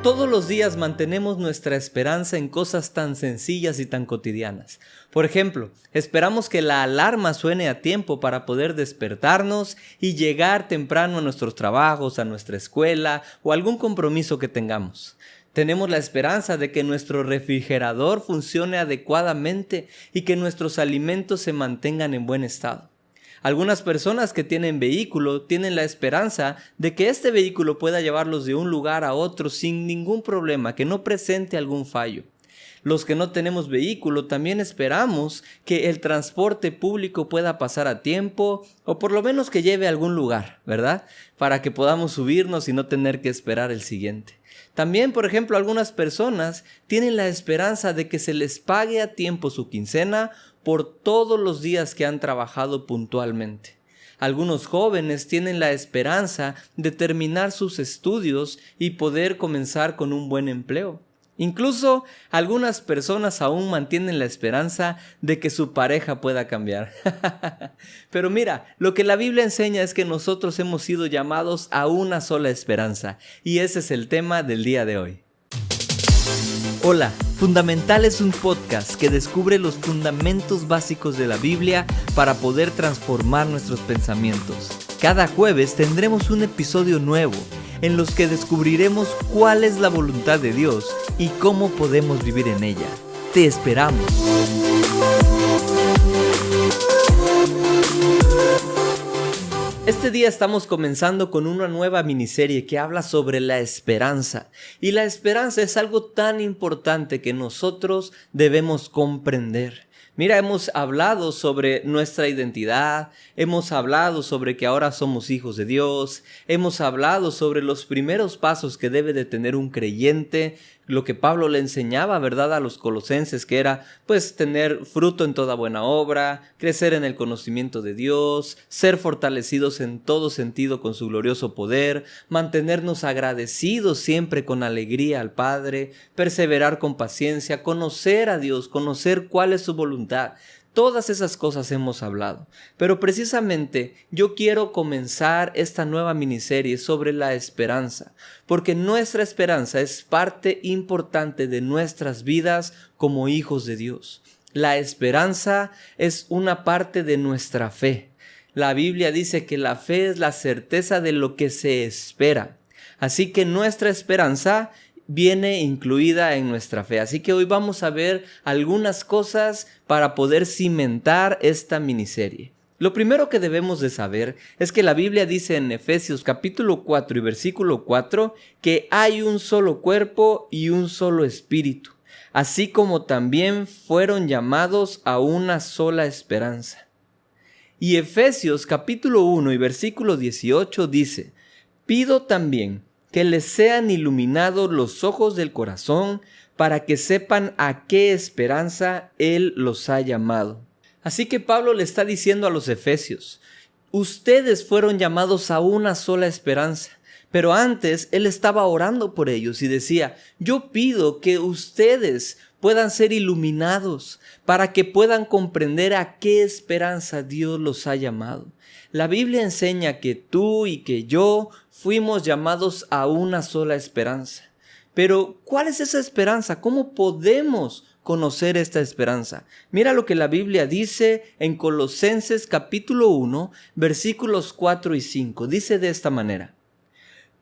Todos los días mantenemos nuestra esperanza en cosas tan sencillas y tan cotidianas. Por ejemplo, esperamos que la alarma suene a tiempo para poder despertarnos y llegar temprano a nuestros trabajos, a nuestra escuela o algún compromiso que tengamos. Tenemos la esperanza de que nuestro refrigerador funcione adecuadamente y que nuestros alimentos se mantengan en buen estado. Algunas personas que tienen vehículo tienen la esperanza de que este vehículo pueda llevarlos de un lugar a otro sin ningún problema, que no presente algún fallo. Los que no tenemos vehículo también esperamos que el transporte público pueda pasar a tiempo o por lo menos que lleve a algún lugar, ¿verdad? Para que podamos subirnos y no tener que esperar el siguiente. También, por ejemplo, algunas personas tienen la esperanza de que se les pague a tiempo su quincena por todos los días que han trabajado puntualmente. Algunos jóvenes tienen la esperanza de terminar sus estudios y poder comenzar con un buen empleo. Incluso algunas personas aún mantienen la esperanza de que su pareja pueda cambiar. Pero mira, lo que la Biblia enseña es que nosotros hemos sido llamados a una sola esperanza, y ese es el tema del día de hoy. Hola, Fundamental es un podcast que descubre los fundamentos básicos de la Biblia para poder transformar nuestros pensamientos. Cada jueves tendremos un episodio nuevo en los que descubriremos cuál es la voluntad de Dios y cómo podemos vivir en ella. Te esperamos. Este día estamos comenzando con una nueva miniserie que habla sobre la esperanza. Y la esperanza es algo tan importante que nosotros debemos comprender. Mira, hemos hablado sobre nuestra identidad, hemos hablado sobre que ahora somos hijos de Dios, hemos hablado sobre los primeros pasos que debe de tener un creyente, lo que Pablo le enseñaba, ¿verdad?, a los colosenses, que era, pues, tener fruto en toda buena obra, crecer en el conocimiento de Dios, ser fortalecidos en todo sentido con su glorioso poder, mantenernos agradecidos siempre con alegría al Padre, perseverar con paciencia, conocer a Dios, conocer cuál es su voluntad. Todas esas cosas hemos hablado, pero precisamente yo quiero comenzar esta nueva miniserie sobre la esperanza, porque nuestra esperanza es parte importante de nuestras vidas como hijos de Dios. La esperanza es una parte de nuestra fe. La Biblia dice que la fe es la certeza de lo que se espera, así que nuestra esperanza viene incluida en nuestra fe. Así que hoy vamos a ver algunas cosas para poder cimentar esta miniserie. Lo primero que debemos de saber es que la Biblia dice en Efesios capítulo 4 y versículo 4 que hay un solo cuerpo y un solo espíritu, así como también fueron llamados a una sola esperanza. Y Efesios capítulo 1 y versículo 18 dice: pido también que les sean iluminados los ojos del corazón para que sepan a qué esperanza Él los ha llamado. Así que Pablo le está diciendo a los efesios, ustedes fueron llamados a una sola esperanza. Pero antes él estaba orando por ellos y decía, yo pido que ustedes puedan ser iluminados para que puedan comprender a qué esperanza Dios los ha llamado. La Biblia enseña que tú y que yo fuimos llamados a una sola esperanza. Pero, ¿cuál es esa esperanza? ¿Cómo podemos conocer esta esperanza? Mira lo que la Biblia dice en Colosenses capítulo 1, versículos 4 y 5. Dice de esta manera: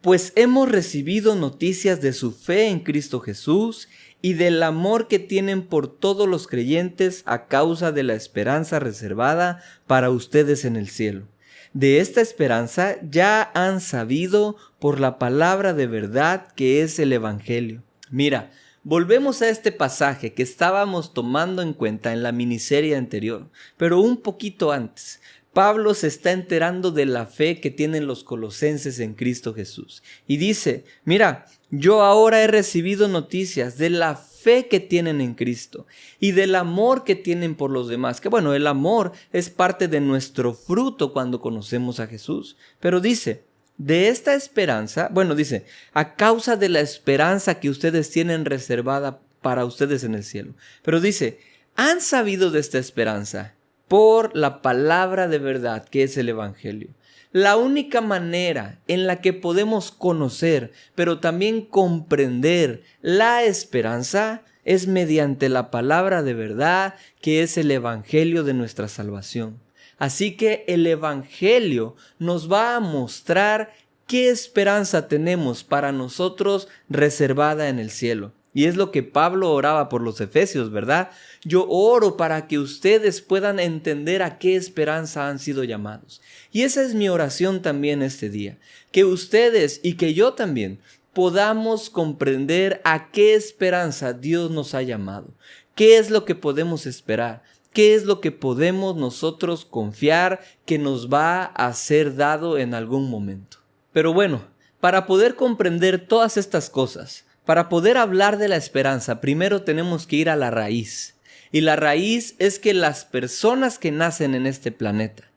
pues hemos recibido noticias de su fe en Cristo Jesús y del amor que tienen por todos los creyentes a causa de la esperanza reservada para ustedes en el cielo. De esta esperanza ya han sabido por la palabra de verdad que es el Evangelio. Mira, volvemos a este pasaje que estábamos tomando en cuenta en la miniserie anterior, pero un poquito antes. Pablo se está enterando de la fe que tienen los colosenses en Cristo Jesús. Y dice, mira, yo ahora he recibido noticias de la fe que tienen en Cristo y del amor que tienen por los demás. Que bueno, el amor es parte de nuestro fruto cuando conocemos a Jesús. Pero dice, de esta esperanza, dice, a causa de la esperanza que ustedes tienen reservada para ustedes en el cielo. Pero dice, han sabido de esta esperanza por la palabra de verdad que es el Evangelio. La única manera en la que podemos conocer, pero también comprender la esperanza es mediante la palabra de verdad, que es el Evangelio de nuestra salvación. Así que el Evangelio nos va a mostrar qué esperanza tenemos para nosotros reservada en el cielo. Y es lo que Pablo oraba por los efesios, ¿verdad? Yo oro para que ustedes puedan entender a qué esperanza han sido llamados. Y esa es mi oración también este día. Que ustedes y que yo también podamos comprender a qué esperanza Dios nos ha llamado. ¿Qué es lo que podemos esperar? ¿Qué es lo que podemos nosotros confiar que nos va a ser dado en algún momento? Pero bueno, para poder comprender todas estas cosas, para poder hablar de la esperanza, primero tenemos que ir a la raíz. Y la raíz es que las personas que nacen en este planeta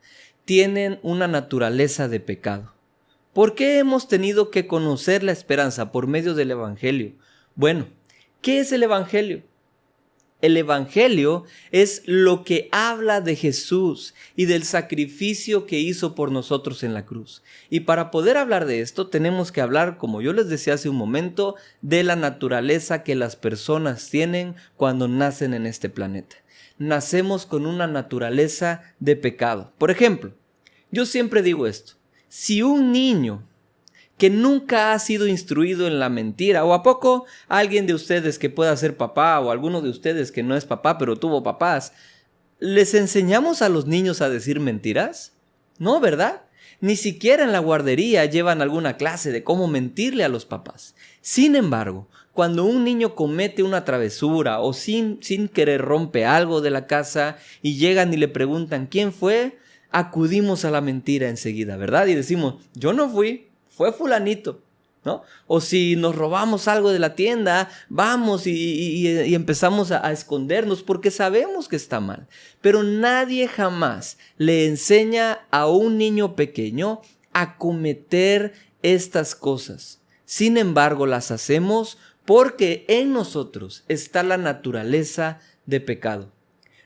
tienen una naturaleza de pecado. ¿Por qué hemos tenido que conocer la esperanza por medio del Evangelio? Bueno, ¿qué es el Evangelio? El Evangelio es lo que habla de Jesús y del sacrificio que hizo por nosotros en la cruz. Y para poder hablar de esto tenemos que hablar, como yo les decía hace un momento, de la naturaleza que las personas tienen cuando nacen en este planeta. Nacemos con una naturaleza de pecado. Por ejemplo, yo siempre digo esto: si un niño que nunca ha sido instruido en la mentira, o a poco alguien de ustedes que pueda ser papá, o alguno de ustedes que no es papá pero tuvo papás, ¿les enseñamos a los niños a decir mentiras? No, ¿verdad? Ni siquiera en la guardería llevan alguna clase de cómo mentirle a los papás. Sin embargo, cuando un niño comete una travesura o sin querer rompe algo de la casa y llegan y le preguntan ¿quién fue?, acudimos a la mentira enseguida, ¿verdad? Y decimos, yo no fui, fue fulanito, ¿no? O si nos robamos algo de la tienda, vamos y empezamos a escondernos porque sabemos que está mal. Pero nadie jamás le enseña a un niño pequeño a cometer estas cosas. Sin embargo, las hacemos porque en nosotros está la naturaleza de pecado.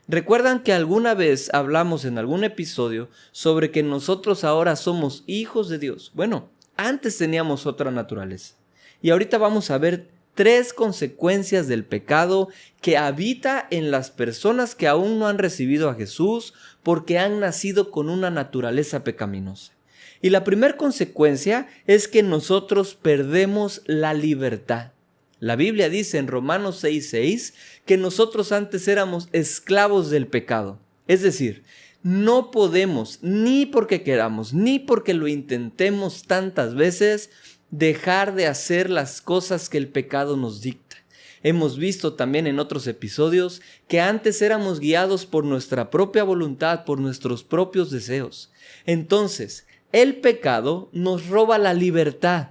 ¿Recuerdan que alguna vez hablamos en algún episodio sobre que nosotros ahora somos hijos de Dios? Bueno, antes teníamos otra naturaleza. Y ahorita vamos a ver 3 consecuencias del pecado que habita en las personas que aún no han recibido a Jesús porque han nacido con una naturaleza pecaminosa. Y la primera consecuencia es que nosotros perdemos la libertad. La Biblia dice en Romanos 6:6 que nosotros antes éramos esclavos del pecado. Es decir, no podemos, ni porque queramos, ni porque lo intentemos tantas veces, dejar de hacer las cosas que el pecado nos dicta. Hemos visto también en otros episodios que antes éramos guiados por nuestra propia voluntad, por nuestros propios deseos. Entonces, el pecado nos roba la libertad.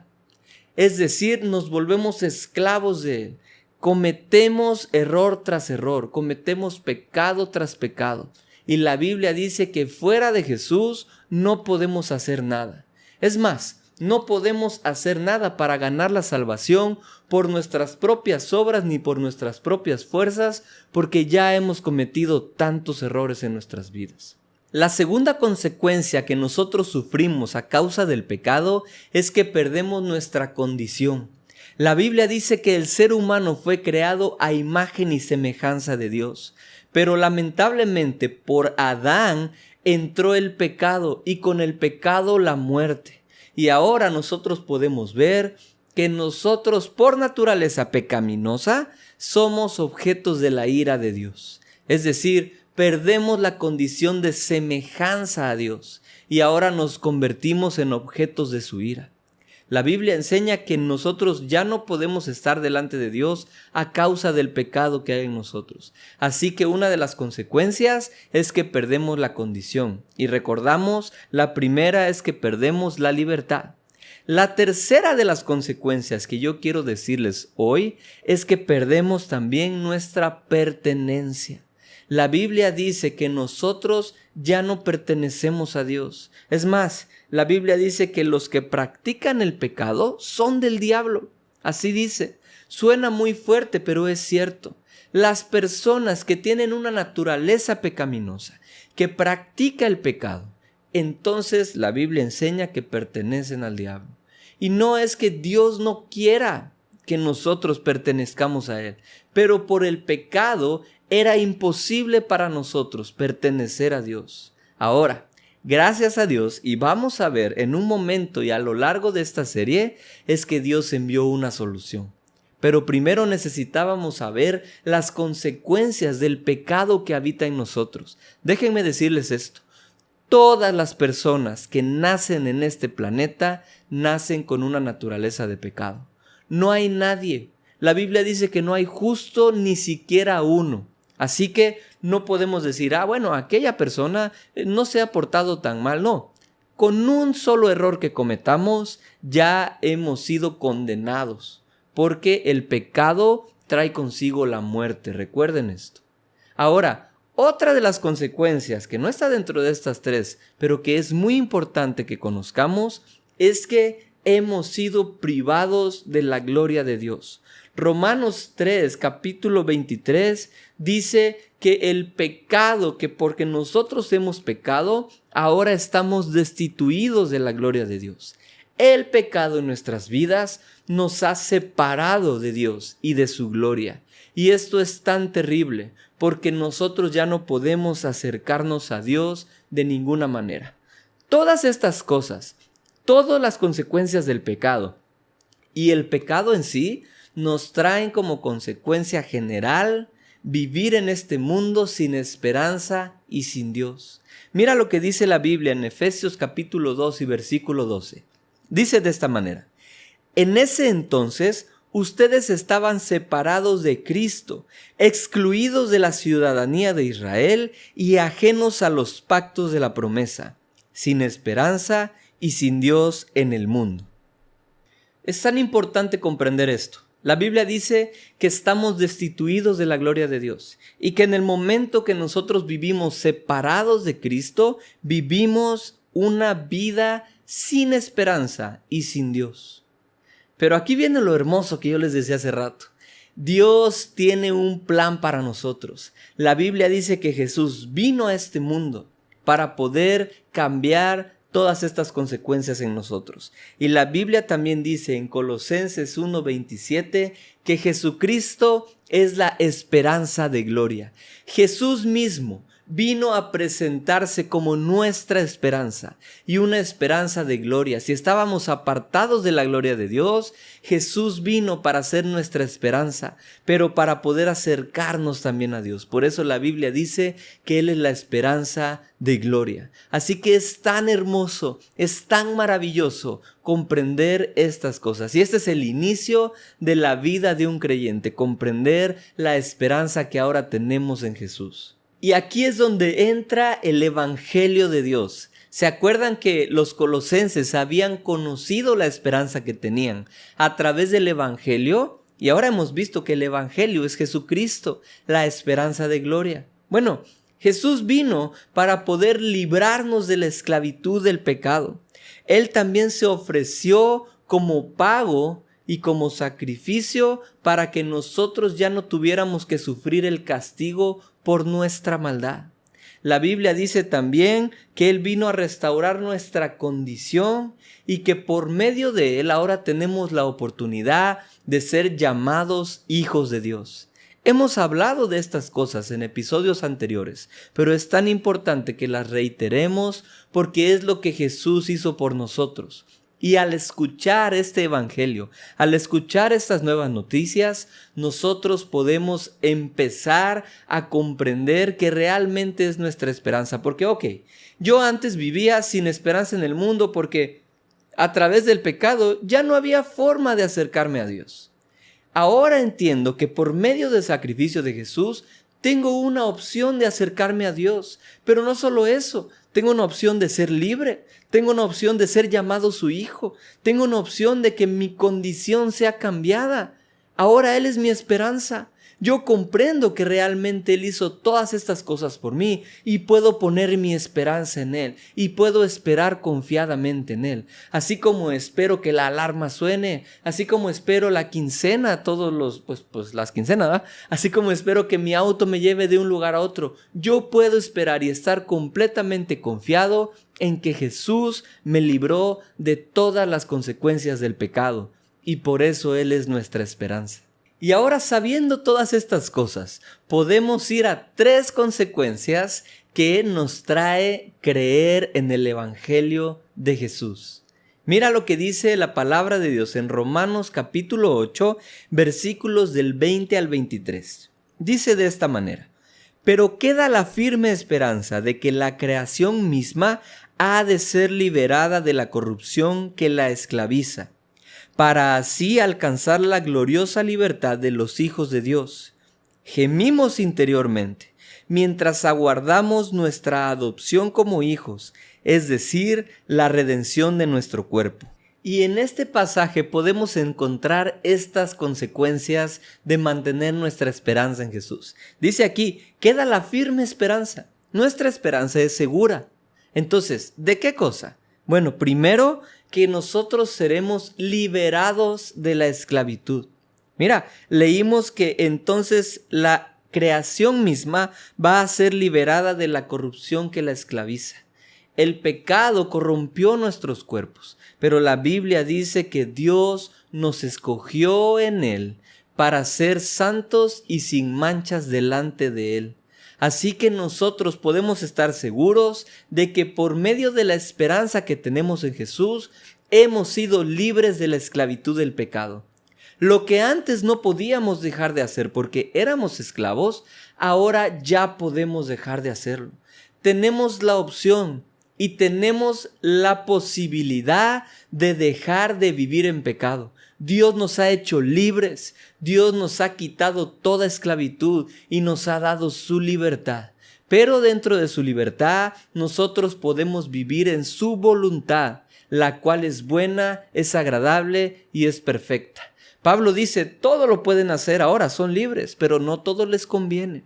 Es decir, nos volvemos esclavos de él. Cometemos error tras error, cometemos pecado tras pecado. Y la Biblia dice que fuera de Jesús no podemos hacer nada. Es más, no podemos hacer nada para ganar la salvación por nuestras propias obras ni por nuestras propias fuerzas, porque ya hemos cometido tantos errores en nuestras vidas. La segunda consecuencia que nosotros sufrimos a causa del pecado es que perdemos nuestra condición. La Biblia dice que el ser humano fue creado a imagen y semejanza de Dios, pero lamentablemente por Adán entró el pecado y con el pecado la muerte. Y ahora nosotros podemos ver que nosotros por naturaleza pecaminosa somos objetos de la ira de Dios. Es decir, perdemos la condición de semejanza a Dios y ahora nos convertimos en objetos de su ira. La Biblia enseña que nosotros ya no podemos estar delante de Dios a causa del pecado que hay en nosotros. Así que una de las consecuencias es que perdemos la condición. Y recordamos, la primera es que perdemos la libertad. La tercera de las consecuencias que yo quiero decirles hoy es que perdemos también nuestra pertenencia. La Biblia dice que nosotros ya no pertenecemos a Dios. Es más, la Biblia dice que los que practican el pecado son del diablo. Así dice. Suena muy fuerte, pero es cierto. Las personas que tienen una naturaleza pecaminosa, que practica el pecado, entonces la Biblia enseña que pertenecen al diablo. Y no es que Dios no quiera que nosotros pertenezcamos a Él, pero por el pecado era imposible para nosotros pertenecer a Dios. Ahora, gracias a Dios, y vamos a ver en un momento y a lo largo de esta serie, es que Dios envió una solución. Pero primero necesitábamos saber las consecuencias del pecado que habita en nosotros. Déjenme decirles esto. Todas las personas que nacen en este planeta nacen con una naturaleza de pecado. No hay nadie. La Biblia dice que no hay justo ni siquiera uno. Así que no podemos decir, bueno, aquella persona no se ha portado tan mal. No, con un solo error que cometamos ya hemos sido condenados. Porque el pecado trae consigo la muerte. Recuerden esto. Ahora, otra de las consecuencias que no está dentro de estas tres, pero que es muy importante que conozcamos, es que hemos sido privados de la gloria de Dios. Romanos 3, capítulo 23, dice que el pecado, que porque nosotros hemos pecado, ahora estamos destituidos de la gloria de Dios. El pecado en nuestras vidas nos ha separado de Dios y de su gloria. Y esto es tan terrible porque nosotros ya no podemos acercarnos a Dios de ninguna manera. Todas estas cosas, todas las consecuencias del pecado y el pecado en sí nos traen como consecuencia general vivir en este mundo sin esperanza y sin Dios. Mira lo que dice la Biblia en Efesios capítulo 2 y versículo 12. Dice de esta manera: en ese entonces ustedes estaban separados de Cristo, excluidos de la ciudadanía de Israel y ajenos a los pactos de la promesa, sin esperanza y sin Dios en el mundo. Es tan importante comprender esto. La Biblia dice que estamos destituidos de la gloria de Dios y que en el momento que nosotros vivimos separados de Cristo, vivimos una vida sin esperanza y sin Dios. Pero aquí viene lo hermoso que yo les decía hace rato. Dios tiene un plan para nosotros. La Biblia dice que Jesús vino a este mundo para poder cambiar todas estas consecuencias en nosotros. Y la Biblia también dice en Colosenses 1:27 que Jesucristo es la esperanza de gloria. Jesús mismo vino a presentarse como nuestra esperanza y una esperanza de gloria. Si estábamos apartados de la gloria de Dios, Jesús vino para ser nuestra esperanza, pero para poder acercarnos también a Dios. Por eso la Biblia dice que Él es la esperanza de gloria. Así que es tan hermoso, es tan maravilloso comprender estas cosas. Y este es el inicio de la vida de un creyente, comprender la esperanza que ahora tenemos en Jesús. Y aquí es donde entra el Evangelio de Dios. ¿Se acuerdan que los colosenses habían conocido la esperanza que tenían a través del Evangelio? Y ahora hemos visto que el Evangelio es Jesucristo, la esperanza de gloria. Bueno, Jesús vino para poder librarnos de la esclavitud del pecado. Él también se ofreció como pago y como sacrificio para que nosotros ya no tuviéramos que sufrir el castigo por nuestra maldad. La Biblia dice también que Él vino a restaurar nuestra condición y que por medio de Él ahora tenemos la oportunidad de ser llamados hijos de Dios. Hemos hablado de estas cosas en episodios anteriores, pero es tan importante que las reiteremos porque es lo que Jesús hizo por nosotros. Y al escuchar este evangelio, al escuchar estas nuevas noticias, nosotros podemos empezar a comprender que realmente es nuestra esperanza. Porque, yo antes vivía sin esperanza en el mundo porque a través del pecado ya no había forma de acercarme a Dios. Ahora entiendo que por medio del sacrificio de Jesús, tengo una opción de acercarme a Dios. Pero no solo eso, tengo una opción de ser libre. Tengo una opción de ser llamado su hijo. Tengo una opción de que mi condición sea cambiada. Ahora Él es mi esperanza. Yo comprendo que realmente Él hizo todas estas cosas por mí y puedo poner mi esperanza en Él y puedo esperar confiadamente en Él. Así como espero que la alarma suene, así como espero la quincena, las quincenas, ¿verdad? Así como espero que mi auto me lleve de un lugar a otro, yo puedo esperar y estar completamente confiado en que Jesús me libró de todas las consecuencias del pecado, y por eso Él es nuestra esperanza. Y ahora, sabiendo todas estas cosas, podemos ir a 3 consecuencias que nos trae creer en el Evangelio de Jesús. Mira lo que dice la palabra de Dios en Romanos capítulo 8, versículos del 20 al 23. Dice de esta manera: pero queda la firme esperanza de que la creación misma ha de ser liberada de la corrupción que la esclaviza, para así alcanzar la gloriosa libertad de los hijos de Dios. Gemimos interiormente, mientras aguardamos nuestra adopción como hijos, es decir, la redención de nuestro cuerpo. Y en este pasaje podemos encontrar estas consecuencias de mantener nuestra esperanza en Jesús. Dice aquí, queda la firme esperanza. Nuestra esperanza es segura. Entonces, ¿de qué cosa? Bueno, primero, que nosotros seremos liberados de la esclavitud. Mira, leímos que entonces la creación misma va a ser liberada de la corrupción que la esclaviza. El pecado corrompió nuestros cuerpos, pero la Biblia dice que Dios nos escogió en Él para ser santos y sin manchas delante de Él. Así que nosotros podemos estar seguros de que por medio de la esperanza que tenemos en Jesús, hemos sido libres de la esclavitud del pecado. Lo que antes no podíamos dejar de hacer porque éramos esclavos, ahora ya podemos dejar de hacerlo. Tenemos la opción y tenemos la posibilidad de dejar de vivir en pecado. Dios nos ha hecho libres, Dios nos ha quitado toda esclavitud y nos ha dado su libertad. Pero dentro de su libertad nosotros podemos vivir en su voluntad, la cual es buena, es agradable y es perfecta. Pablo dice, todo lo pueden hacer ahora, son libres, pero no todo les conviene.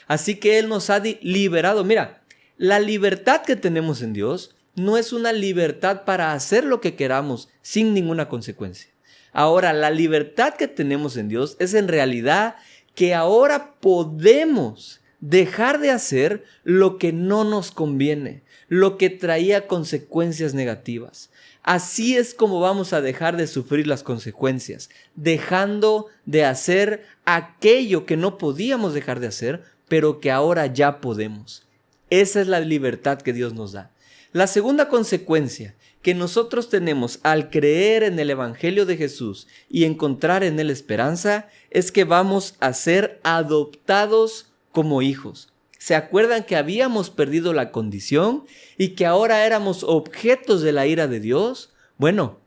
Así que Él nos ha liberado. Mira, la libertad que tenemos en Dios no es una libertad para hacer lo que queramos sin ninguna consecuencia. Ahora, la libertad que tenemos en Dios es en realidad que ahora podemos dejar de hacer lo que no nos conviene, lo que traía consecuencias negativas. Así es como vamos a dejar de sufrir las consecuencias, dejando de hacer aquello que no podíamos dejar de hacer, pero que ahora ya podemos. Esa es la libertad que Dios nos da. La segunda consecuencia que nosotros tenemos al creer en el Evangelio de Jesús y encontrar en Él esperanza es que vamos a ser adoptados como hijos. ¿Se acuerdan que habíamos perdido la condición y que ahora éramos objetos de la ira de Dios? Bueno,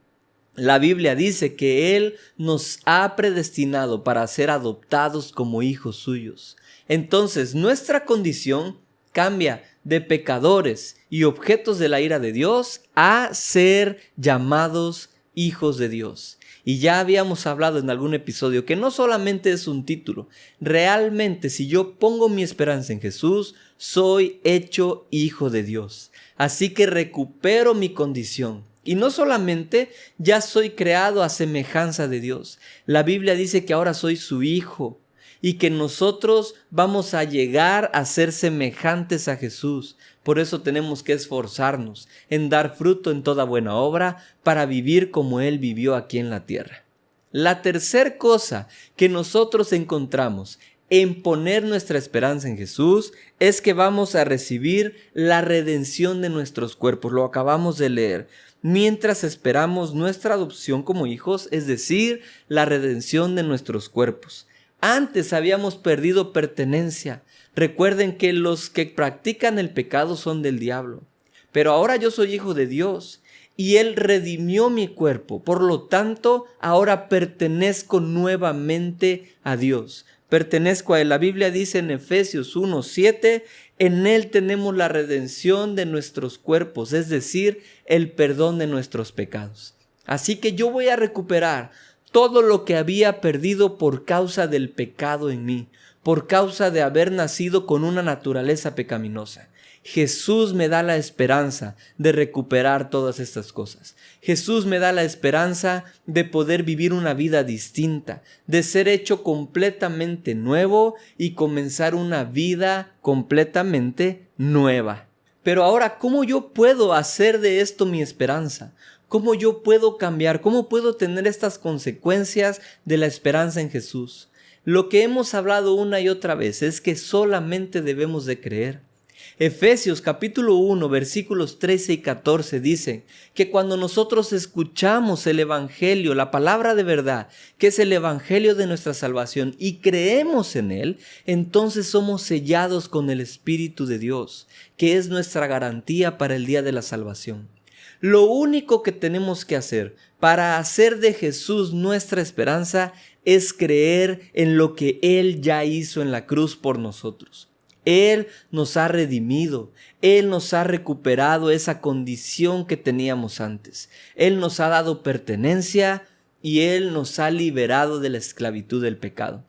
la Biblia dice que Él nos ha predestinado para ser adoptados como hijos suyos. Entonces, nuestra condición cambia de pecadores y objetos de la ira de Dios a ser llamados hijos de Dios. Y ya habíamos hablado en algún episodio que no solamente es un título, realmente si yo pongo mi esperanza en Jesús, soy hecho hijo de Dios. Así que recupero mi condición. Y no solamente ya soy creado a semejanza de Dios. La Biblia dice que ahora soy su hijo y que nosotros vamos a llegar a ser semejantes a Jesús. Por eso tenemos que esforzarnos en dar fruto en toda buena obra para vivir como Él vivió aquí en la tierra. La tercera cosa que nosotros encontramos en poner nuestra esperanza en Jesús es que vamos a recibir la redención de nuestros cuerpos. Lo acabamos de leer. Mientras esperamos nuestra adopción como hijos, es decir, la redención de nuestros cuerpos. Antes habíamos perdido pertenencia. Recuerden que los que practican el pecado son del diablo. Pero ahora yo soy hijo de Dios y Él redimió mi cuerpo. Por lo tanto, ahora pertenezco nuevamente a Dios. Pertenezco a Él. La Biblia dice en Efesios 1:7, en Él tenemos la redención de nuestros cuerpos, es decir, el perdón de nuestros pecados. Así que yo voy a recuperar todo lo que había perdido por causa del pecado en mí, por causa de haber nacido con una naturaleza pecaminosa. Jesús me da la esperanza de recuperar todas estas cosas. Jesús me da la esperanza de poder vivir una vida distinta, de ser hecho completamente nuevo y comenzar una vida completamente nueva. Pero ahora, ¿cómo yo puedo hacer de esto mi esperanza? ¿Cómo yo puedo cambiar? ¿Cómo puedo tener estas consecuencias de la esperanza en Jesús? Lo que hemos hablado una y otra vez es que solamente debemos de creer. Efesios capítulo 1 versículos 13 y 14 dicen que cuando nosotros escuchamos el Evangelio, la palabra de verdad, que es el Evangelio de nuestra salvación, y creemos en él, entonces somos sellados con el Espíritu de Dios, que es nuestra garantía para el día de la salvación. Lo único que tenemos que hacer para hacer de Jesús nuestra esperanza es creer en lo que Él ya hizo en la cruz por nosotros. Él nos ha redimido, Él nos ha recuperado esa condición que teníamos antes. Él nos ha dado pertenencia y Él nos ha liberado de la esclavitud del pecado.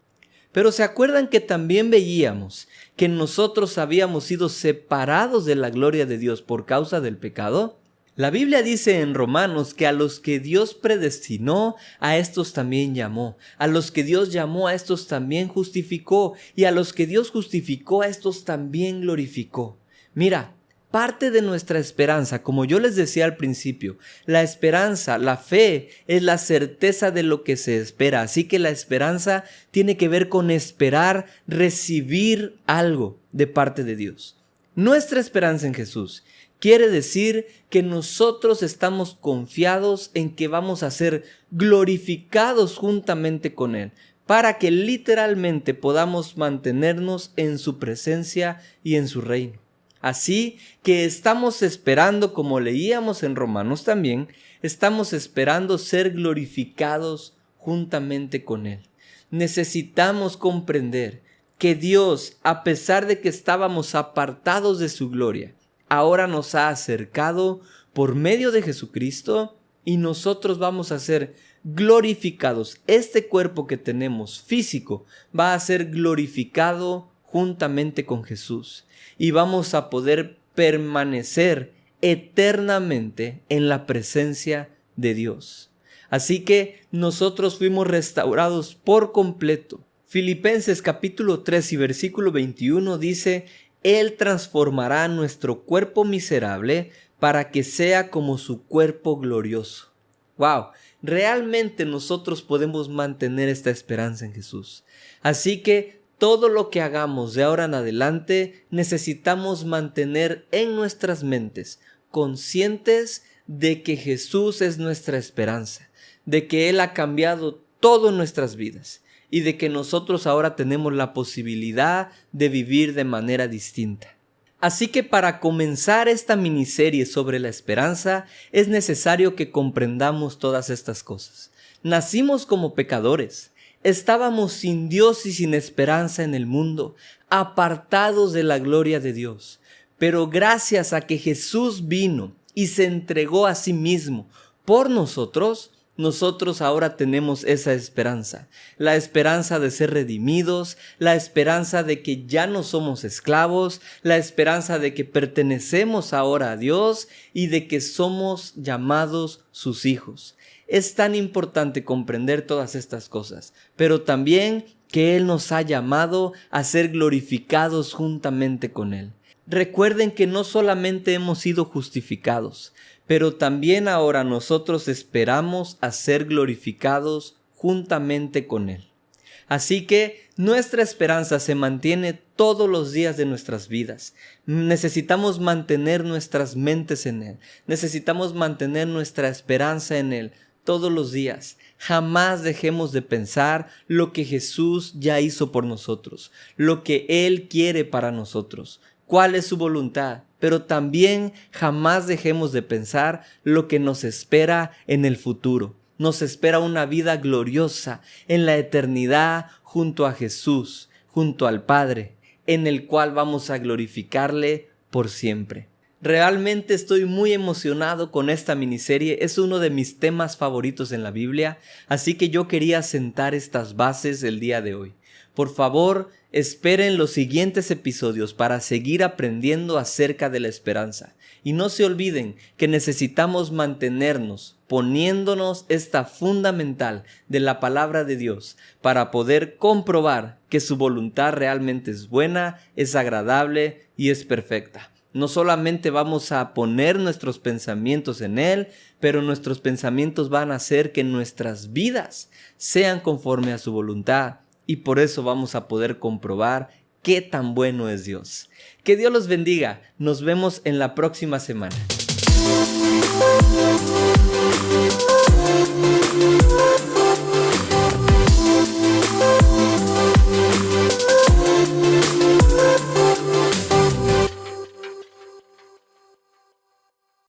Pero ¿se acuerdan que también veíamos que nosotros habíamos sido separados de la gloria de Dios por causa del pecado? La Biblia dice en Romanos que a los que Dios predestinó, a estos también llamó. A los que Dios llamó, a estos también justificó. Y a los que Dios justificó, a estos también glorificó. Mira, parte de nuestra esperanza, como yo les decía al principio, la esperanza, la fe, es la certeza de lo que se espera. Así que la esperanza tiene que ver con esperar recibir algo de parte de Dios. Nuestra esperanza en Jesús quiere decir que nosotros estamos confiados en que vamos a ser glorificados juntamente con Él, para que literalmente podamos mantenernos en su presencia y en su reino. Así que estamos esperando, como leíamos en Romanos también, estamos esperando ser glorificados juntamente con Él. Necesitamos comprender que Dios, a pesar de que estábamos apartados de su gloria, ahora nos ha acercado por medio de Jesucristo y nosotros vamos a ser glorificados. Este cuerpo que tenemos físico va a ser glorificado juntamente con Jesús y vamos a poder permanecer eternamente en la presencia de Dios. Así que nosotros fuimos restaurados por completo. Filipenses capítulo 3 y versículo 21 dice: Él transformará nuestro cuerpo miserable para que sea como su cuerpo glorioso. ¡Wow! Realmente nosotros podemos mantener esta esperanza en Jesús. Así que todo lo que hagamos de ahora en adelante necesitamos mantener en nuestras mentes, conscientes de que Jesús es nuestra esperanza, de que Él ha cambiado todo en nuestras vidas y de que nosotros ahora tenemos la posibilidad de vivir de manera distinta. Así que para comenzar esta miniserie sobre la esperanza es necesario que comprendamos todas estas cosas. Nacimos como pecadores, estábamos sin Dios y sin esperanza en el mundo, apartados de la gloria de Dios. Pero gracias a que Jesús vino y se entregó a sí mismo por nosotros ahora tenemos esa esperanza, la esperanza de ser redimidos, la esperanza de que ya no somos esclavos, la esperanza de que pertenecemos ahora a Dios y de que somos llamados sus hijos. Es tan importante comprender todas estas cosas, pero también que Él nos ha llamado a ser glorificados juntamente con Él. Recuerden que no solamente hemos sido justificados, pero también ahora nosotros esperamos a ser glorificados juntamente con Él. Así que nuestra esperanza se mantiene todos los días de nuestras vidas. Necesitamos mantener nuestras mentes en Él. Necesitamos mantener nuestra esperanza en Él todos los días. Jamás dejemos de pensar lo que Jesús ya hizo por nosotros, lo que Él quiere para nosotros, cuál es su voluntad. Pero también jamás dejemos de pensar lo que nos espera en el futuro. Nos espera una vida gloriosa en la eternidad junto a Jesús, junto al Padre, en el cual vamos a glorificarle por siempre. Realmente estoy muy emocionado con esta miniserie, es uno de mis temas favoritos en la Biblia, así que yo quería sentar estas bases el día de hoy. Por favor, esperen los siguientes episodios para seguir aprendiendo acerca de la esperanza. Y no se olviden que necesitamos mantenernos poniéndonos esta fundamental de la palabra de Dios para poder comprobar que su voluntad realmente es buena, es agradable y es perfecta. No solamente vamos a poner nuestros pensamientos en Él, pero nuestros pensamientos van a hacer que nuestras vidas sean conforme a su voluntad. Y por eso vamos a poder comprobar qué tan bueno es Dios. Que Dios los bendiga. Nos vemos en la próxima semana.